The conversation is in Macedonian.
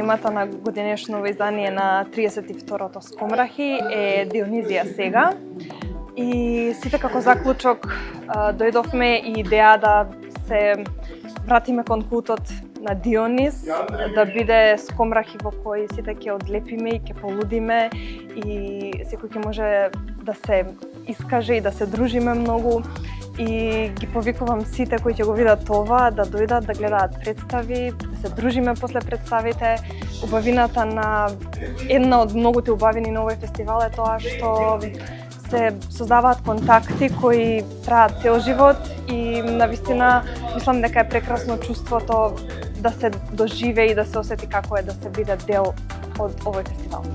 темата на годинешното издание на 32-то Скомрахи е Дионизија сега. И сите како заклучок дојдовме и идеја да се вратиме кон култот на Дионис, да биде Скомрахи во кои сите ќе одлепиме и ќе полудиме и секој ќе може да се искаже и да се дружиме многу. И ги повикувам сите кои ќе го видат ова да дојдат да гледаат представи, да се дружиме после представите. Убавината на една од многуте убавини на овој фестивал е тоа што се создаваат контакти кои траат цел живот и навистина мислам дека е прекрасно чувството да се доживее и да се осети како е да се биде дел од овој фестивал.